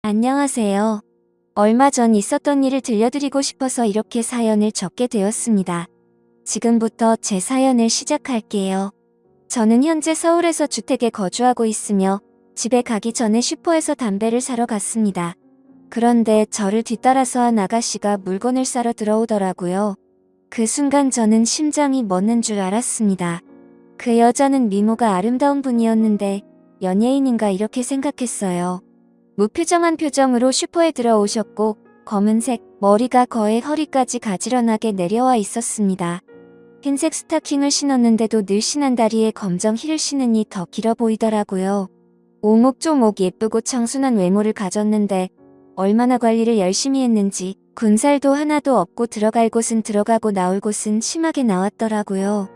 안녕하세요. 얼마 전 있었던 일을 들려드리고 싶어서 이렇게 사연을 적게 되었습니다. 지금부터 제 사연을 시작할게요. 저는 현재 서울에서 주택에 거주하고 있으며 집에 가기 전에 슈퍼에서 담배를 사러 갔습니다. 그런데 저를 뒤따라서 한 아가씨가 물건을 사러 들어오더라고요. 그 순간 저는 심장이 멎는 줄 알았습니다. 그 여자는 미모가 아름다운 분이었는데 연예인인가 이렇게 생각했어요. 무표정한 표정으로 슈퍼에 들어오셨고 검은색 머리가 거의 허리까지 가지런하게 내려와 있었습니다. 흰색 스타킹을 신었는데도 늘씬한 다리에 검정 힐을 신으니 더 길어 보이더라고요. 오목조목 예쁘고 청순한 외모를 가졌는데 얼마나 관리를 열심히 했는지 군살도 하나도 없고 들어갈 곳은 들어가고 나올 곳은 심하게 나왔더라고요.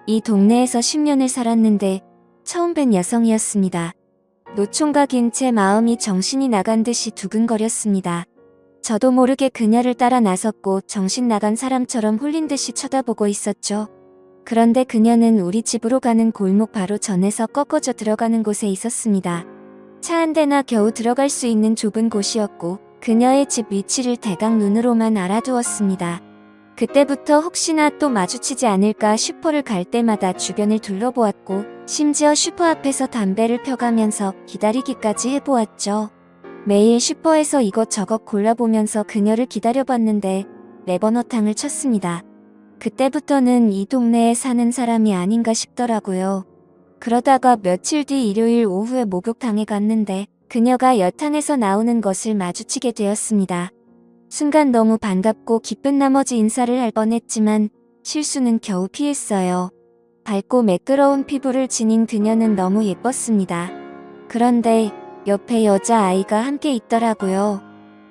이 동네에서 10년을 살았는데 처음 뵌 여성이었습니다. 노총각인 제 마음이 정신이 나간 듯이 두근거렸습니다. 저도 모르게 그녀를 따라 나섰고 정신 나간 사람처럼 홀린 듯이 쳐다보고 있었죠. 그런데 그녀는 우리 집으로 가는 골목 바로 전에서 꺾어져 들어가는 곳에 있었습니다. 차 한 대나 겨우 들어갈 수 있는 좁은 곳이었고 그녀의 집 위치를 대강 눈으로만 알아두었습니다. 그때부터 혹시나 또 마주치지 않을까 슈퍼를 갈 때마다 주변을 둘러보았고 심지어 슈퍼 앞에서 담배를 펴가면서 기다리기까지 해보았죠. 매일 슈퍼에서 이것저것 골라보면서 그녀를 기다려봤는데 레버너탕을 쳤습니다. 그때부터는 이 동네에 사는 사람이 아닌가 싶더라고요. 그러다가 며칠 뒤 일요일 오후에 목욕탕에 갔는데 그녀가 여탕에서 나오는 것을 마주치게 되었습니다. 순간 너무 반갑고 기쁜 나머지 인사를 할 뻔했지만 실수는 겨우 피했어요. 밝고 매끄러운 피부를 지닌 그녀는 너무 예뻤습니다. 그런데 옆에 여자아이가 함께 있더라고요.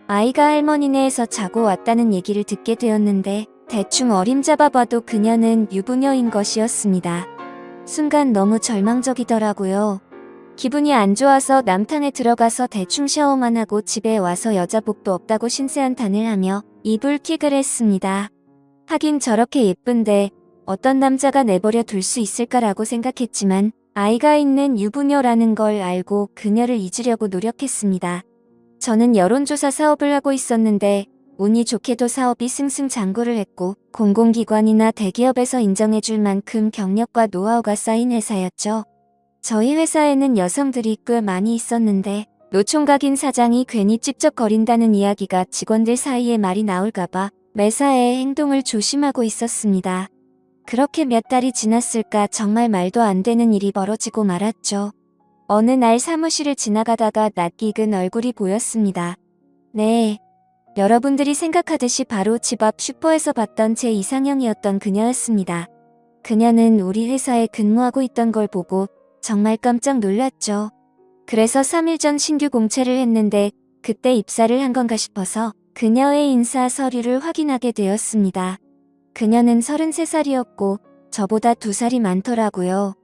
아이가 할머니네에서 자고 왔다는 얘기를 듣게 되었는데 대충 어림잡아봐도 그녀는 유부녀인 것이었습니다. 순간 너무 절망적이더라고요. 기분이 안 좋아서 남탕에 들어가서 대충 샤워만 하고 집에 와서 여자복도 없다고 신세한탄을 하며 이불킥을 했습니다. 하긴 저렇게 예쁜데 어떤 남자가 내버려 둘 수 있을까라고 생각했지만 아이가 있는 유부녀라는 걸 알고 그녀를 잊으려고 노력했습니다. 저는 여론조사 사업을 하고 있었는데 운이 좋게도 사업이 승승장구를 했고 공공기관이나 대기업에서 인정해줄 만큼 경력과 노하우가 쌓인 회사였죠. 저희 회사에는 여성들이 꽤 많이 있었는데 노총각인 사장이 괜히 찝쩍거린다는 이야기가 직원들 사이에 말이 나올까봐 매사에 행동을 조심하고 있었습니다. 그렇게 몇 달이 지났을까 정말 말도 안 되는 일이 벌어지고 말았죠. 어느 날 사무실을 지나가다가 낯익은 얼굴이 보였습니다. 네, 여러분들이 생각하듯이 바로 집 앞 슈퍼에서 봤던 제 이상형이었던 그녀였습니다. 그녀는 우리 회사에 근무하고 있던 걸 보고 정말 깜짝 놀랐죠. 그래서 3일 전 신규 공채를 했는데 그때 입사를 한 건가 싶어서 그녀의 인사 서류를 확인하게 되었습니다. 그녀는 33살이었고 저보다 2살이 많더라고요.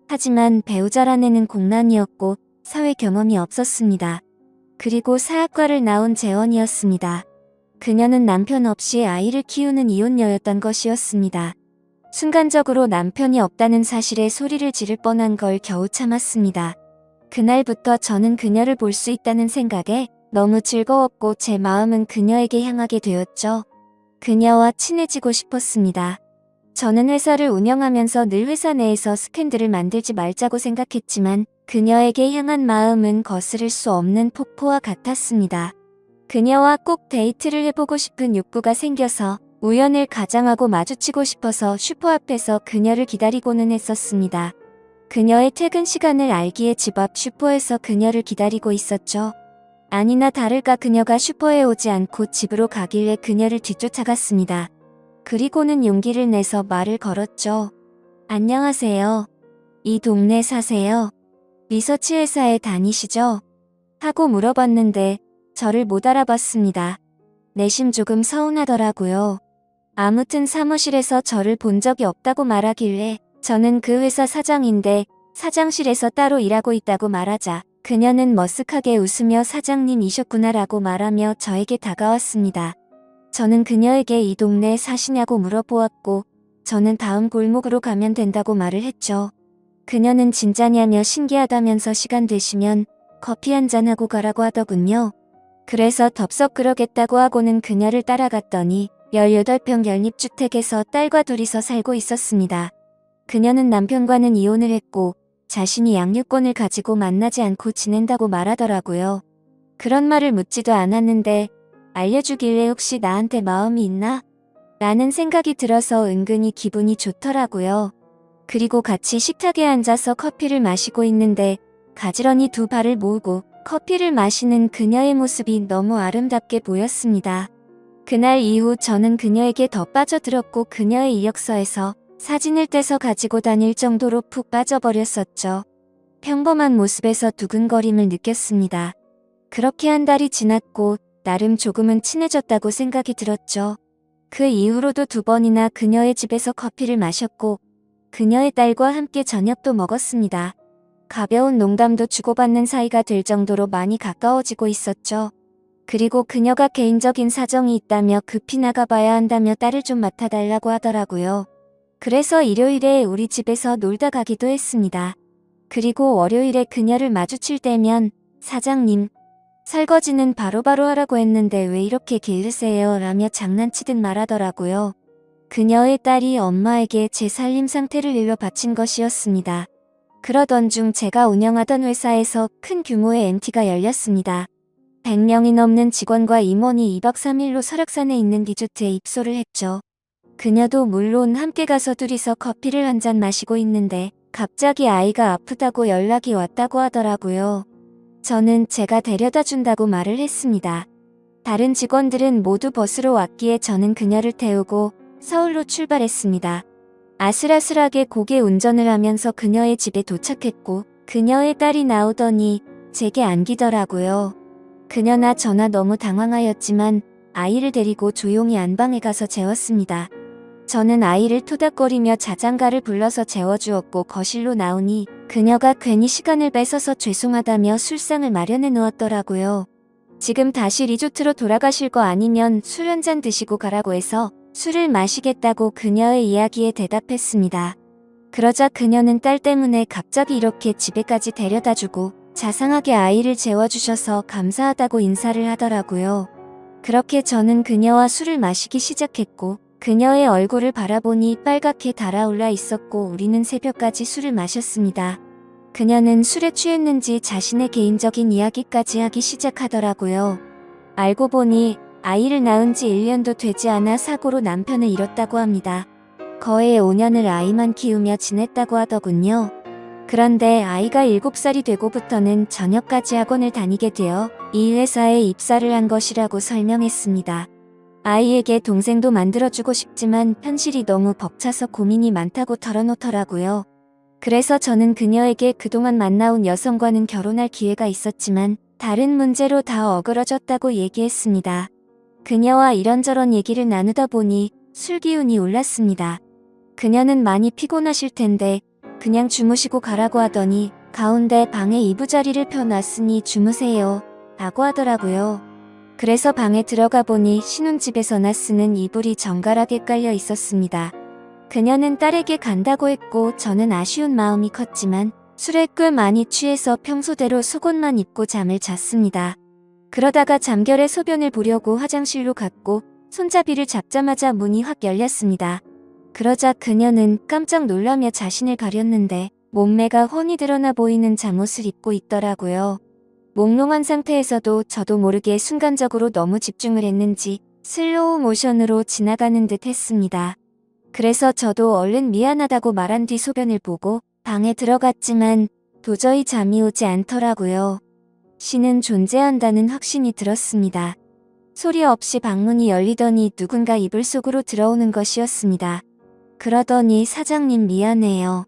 하지만 배우자란 애는 공란이었고 사회 경험이 없었습니다. 그리고 사학과를 나온 재원이었습니다. 그녀는 남편 없이 아이를 키우는 이혼녀였던 것이었습니다. 순간적으로 남편이 없다는 사실에 소리를 지를 뻔한 걸 겨우 참았습니다. 그날부터 저는 그녀를 볼 수 있다는 생각에 너무 즐거웠고 제 마음은 그녀에게 향하게 되었죠. 그녀와 친해지고 싶었습니다. 저는 회사를 운영하면서 늘 회사 내에서 스캔들을 만들지 말자고 생각했지만 그녀에게 향한 마음은 거스를 수 없는 폭포와 같았습니다. 그녀와 꼭 데이트를 해보고 싶은 욕구가 생겨서 우연을 가장하고 마주치고 싶어서 슈퍼 앞에서 그녀를 기다리고는 했었습니다. 그녀의 퇴근 시간을 알기에 집 앞 슈퍼에서 그녀를 기다리고 있었죠. 아니나 다를까 그녀가 슈퍼에 오지 않고 집으로 가길래 그녀를 뒤쫓아갔습니다. 그리고는 용기를 내서 말을 걸었죠. 안녕하세요. 이 동네 사세요? 리서치 회사에 다니시죠? 하고 물어봤는데 저를 못 알아봤습니다. 내심 조금 서운하더라고요. 아무튼 사무실에서 저를 본 적이 없다고 말하길래 저는 그 회사 사장인데 사장실에서 따로 일하고 있다고 말하자 그녀는 머쓱하게 웃으며 사장님이셨구나라고 말하며 저에게 다가왔습니다. 저는 그녀에게 이 동네에 사시냐고 물어보았고 저는 다음 골목으로 가면 된다고 말을 했죠. 그녀는 진짜냐며 신기하다면서 시간 되시면 커피 한잔하고 가라고 하더군요. 그래서 덥석 그러겠다고 하고는 그녀를 따라갔더니 18평 연립주택에서 딸과 둘이서 살고 있었습니다. 그녀는 남편과는 이혼을 했고 자신이 양육권을 가지고 만나지 않고 지낸다고 말하더라고요. 그런 말을 묻지도 않았는데 알려주길래 혹시 나한테 마음이 있나? 라는 생각이 들어서 은근히 기분이 좋더라고요. 그리고 같이 식탁에 앉아서 커피를 마시고 있는데 가지런히 두 발을 모으고 커피를 마시는 그녀의 모습이 너무 아름답게 보였습니다. 그날 이후 저는 그녀에게 더 빠져들었고 그녀의 이력서에서 사진을 떼서 가지고 다닐 정도로 푹 빠져버렸었죠. 평범한 모습에서 두근거림을 느꼈습니다. 그렇게 한 달이 지났고 나름 조금은 친해졌다고 생각이 들었죠. 그 이후로도 2번이나 그녀의 집에서 커피를 마셨고 그녀의 딸과 함께 저녁도 먹었습니다. 가벼운 농담도 주고받는 사이가 될 정도로 많이 가까워지고 있었죠. 그리고 그녀가 개인적인 사정이 있다며 급히 나가봐야 한다며 딸을 좀 맡아달라고 하더라고요. 그래서 일요일에 우리 집에서 놀다 가기도 했습니다. 그리고 월요일에 그녀를 마주칠 때면 사장님, 설거지는 바로바로 하라고 했는데 왜 이렇게 게으르세요? 라며 장난치듯 말하더라고요. 그녀의 딸이 엄마에게 제 살림 상태를 일러 바친 것이었습니다. 그러던 중 제가 운영하던 회사에서 큰 규모의 MT가 열렸습니다. 100명이 넘는 직원과 임원이 2박 3일로 설악산에 있는 리조트에 입소를 했죠. 그녀도 물론 함께 가서 둘이서 커피를 한 잔 마시고 있는데 갑자기 아이가 아프다고 연락이 왔다고 하더라고요. 저는 제가 데려다 준다고 말을 했습니다. 다른 직원들은 모두 버스로 왔기에 저는 그녀를 태우고 서울로 출발했습니다. 아슬아슬하게 고개 운전을 하면서 그녀의 집에 도착했고 그녀의 딸이 나오더니 제게 안기더라고요. 그녀나 저나 너무 당황하였지만 아이를 데리고 조용히 안방에 가서 재웠습니다. 저는 아이를 토닥거리며 자장가를 불러서 재워주었고 거실로 나오니 그녀가 괜히 시간을 뺏어서 죄송하다며 술상을 마련해 놓았더라고요. 지금 다시 리조트로 돌아가실 거 아니면 술 한 잔 드시고 가라고 해서 술을 마시겠다고 그녀의 이야기에 대답했습니다. 그러자 그녀는 딸 때문에 갑자기 이렇게 집에까지 데려다주고 자상하게 아이를 재워주셔서 감사하다고 인사를 하더라고요. 그렇게 저는 그녀와 술을 마시기 시작했고 그녀의 얼굴을 바라보니 빨갛게 달아올라 있었고 우리는 새벽까지 술을 마셨습니다. 그녀는 술에 취했는지 자신의 개인적인 이야기까지 하기 시작하더라고요. 알고 보니 아이를 낳은 지 1년도 되지 않아 사고로 남편을 잃었다고 합니다. 거의 5년을 아이만 키우며 지냈다고 하더군요. 그런데 아이가 7살이 되고부터는 저녁까지 학원을 다니게 되어 이 회사에 입사를 한 것이라고 설명했습니다. 아이에게 동생도 만들어주고 싶지만 현실이 너무 벅차서 고민이 많다고 털어놓더라고요. 그래서 저는 그녀에게 그동안 만나온 여성과는 결혼할 기회가 있었지만 다른 문제로 다 어그러졌다고 얘기했습니다. 그녀와 이런저런 얘기를 나누다 보니 술 기운이 올랐습니다. 그녀는 많이 피곤하실 텐데 그냥 주무시고 가라고 하더니 가운데 방에 이부자리를 펴놨으니 주무세요 라고 하더라고요. 그래서 방에 들어가 보니 신혼집에서나 쓰는 이불이 정갈하게 깔려 있었습니다. 그녀는 딸에게 간다고 했고 저는 아쉬운 마음이 컸지만 술에 꽤 많이 취해서 평소대로 속옷만 입고 잠을 잤습니다. 그러다가 잠결에 소변을 보려고 화장실로 갔고 손잡이를 잡자마자 문이 확 열렸습니다. 그러자 그녀는 깜짝 놀라며 자신을 가렸는데 몸매가 훤히 드러나 보이는 잠옷을 입고 있더라고요. 몽롱한 상태에서도 저도 모르게 순간적으로 너무 집중을 했는지 슬로우 모션으로 지나가는 듯 했습니다. 그래서 저도 얼른 미안하다고 말한 뒤 소변을 보고 방에 들어갔지만 도저히 잠이 오지 않더라고요. 신은 존재한다는 확신이 들었습니다. 소리 없이 방문이 열리더니 누군가 이불 속으로 들어오는 것이었습니다. 그러더니 사장님 미안해요.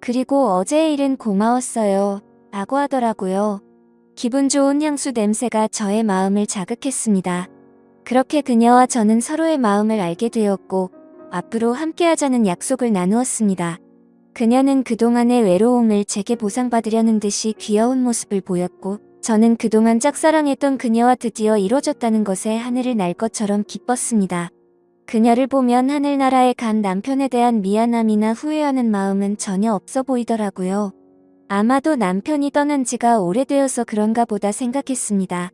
그리고 어제의 일은 고마웠어요. 라고 하더라고요. 기분 좋은 향수 냄새가 저의 마음을 자극했습니다. 그렇게 그녀와 저는 서로의 마음을 알게 되었고 앞으로 함께하자는 약속을 나누었습니다. 그녀는 그동안의 외로움을 제게 보상받으려는 듯이 귀여운 모습을 보였고 저는 그동안 짝사랑했던 그녀와 드디어 이뤄졌다는 것에 하늘을 날 것처럼 기뻤습니다. 그녀를 보면 하늘나라에 간 남편에 대한 미안함이나 후회하는 마음은 전혀 없어 보이더라고요. 아마도 남편이 떠난 지가 오래되어서 그런가 보다 생각했습니다.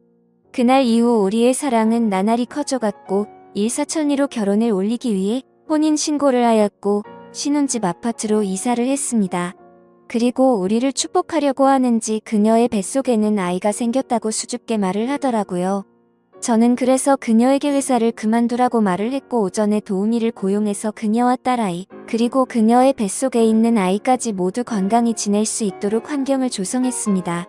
그날 이후 우리의 사랑은 나날이 커져갔고 일사천리로 결혼을 올리기 위해 혼인신고를 하였고 신혼집 아파트로 이사를 했습니다. 그리고 우리를 축복하려고 하는지 그녀의 뱃속에는 아이가 생겼다고 수줍게 말을 하더라고요. 저는 그래서 그녀에게 회사를 그만두라고 말을 했고 오전에 도우미를 고용해서 그녀와 딸아이, 그리고 그녀의 뱃속에 있는 아이까지 모두 건강히 지낼 수 있도록 환경을 조성했습니다.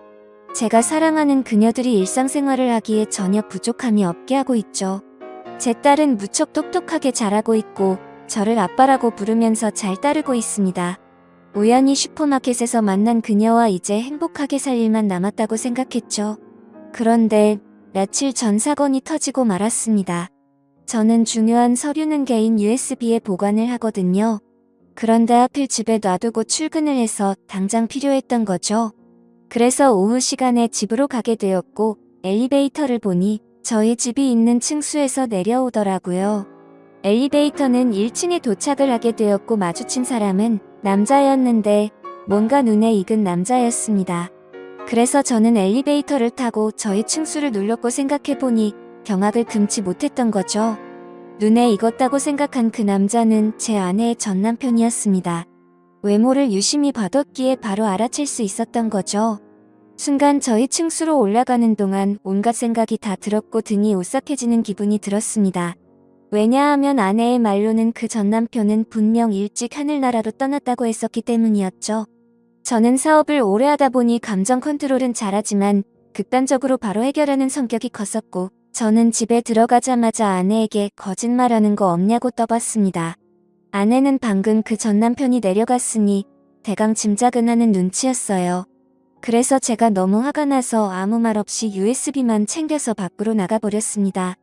제가 사랑하는 그녀들이 일상생활을 하기에 전혀 부족함이 없게 하고 있죠. 제 딸은 무척 똑똑하게 자라고 있고 저를 아빠라고 부르면서 잘 따르고 있습니다. 우연히 슈퍼마켓에서 만난 그녀와 이제 행복하게 살 일만 남았다고 생각했죠. 그런데 며칠 전 사건이 터지고 말았습니다. 저는 중요한 서류는 개인 USB에 보관을 하거든요. 그런데 하필 집에 놔두고 출근을 해서 당장 필요했던 거죠. 그래서 오후 시간에 집으로 가게 되었고 엘리베이터를 보니 저희 집이 있는 층수에서 내려오더라고요. 엘리베이터는 1층에 도착을 하게 되었고 마주친 사람은 남자였는데 뭔가 눈에 익은 남자였습니다. 그래서 저는 엘리베이터를 타고 저희 층수를 눌렀고 생각해보니 경악을 금치 못했던 거죠. 눈에 익었다고 생각한 그 남자는 제 아내의 전 남편이었습니다. 외모를 유심히 봐뒀기에 바로 알아챌 수 있었던 거죠. 순간 저희 층수로 올라가는 동안 온갖 생각이 다 들었고 등이 오싹해지는 기분이 들었습니다. 왜냐하면 아내의 말로는 그 전 남편은 분명 일찍 하늘나라로 떠났다고 했었기 때문이었죠. 저는 사업을 오래 하다 보니 감정 컨트롤은 잘하지만 극단적으로 바로 해결하는 성격이 컸었고 저는 집에 들어가자마자 아내에게 거짓말하는 거 없냐고 떠봤습니다. 아내는 방금 그 전 남편이 내려갔으니 대강 짐작은 하는 눈치였어요. 그래서 제가 너무 화가 나서 아무 말 없이 USB만 챙겨서 밖으로 나가버렸습니다.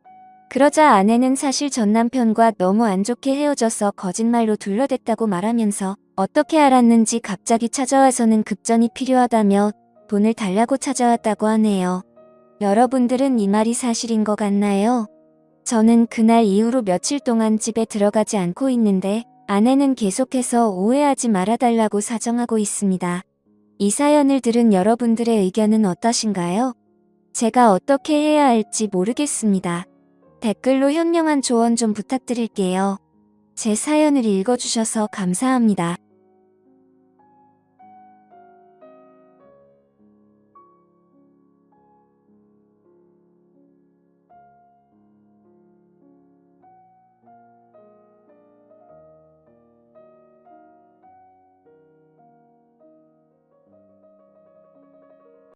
그러자 아내는 사실 전 남편과 너무 안 좋게 헤어져서 거짓말로 둘러댔다고 말하면서 어떻게 알았는지 갑자기 찾아와서는 급전이 필요하다며 돈을 달라고 찾아왔다고 하네요. 여러분들은 이 말이 사실인 것 같나요? 저는 그날 이후로 며칠 동안 집에 들어가지 않고 있는데 아내는 계속해서 오해하지 말아달라고 사정하고 있습니다. 이 사연을 들은 여러분들의 의견은 어떠신가요? 제가 어떻게 해야 할지 모르겠습니다. 댓글로 현명한 조언 좀 부탁드릴게요. 제 사연을 읽어주셔서 감사합니다.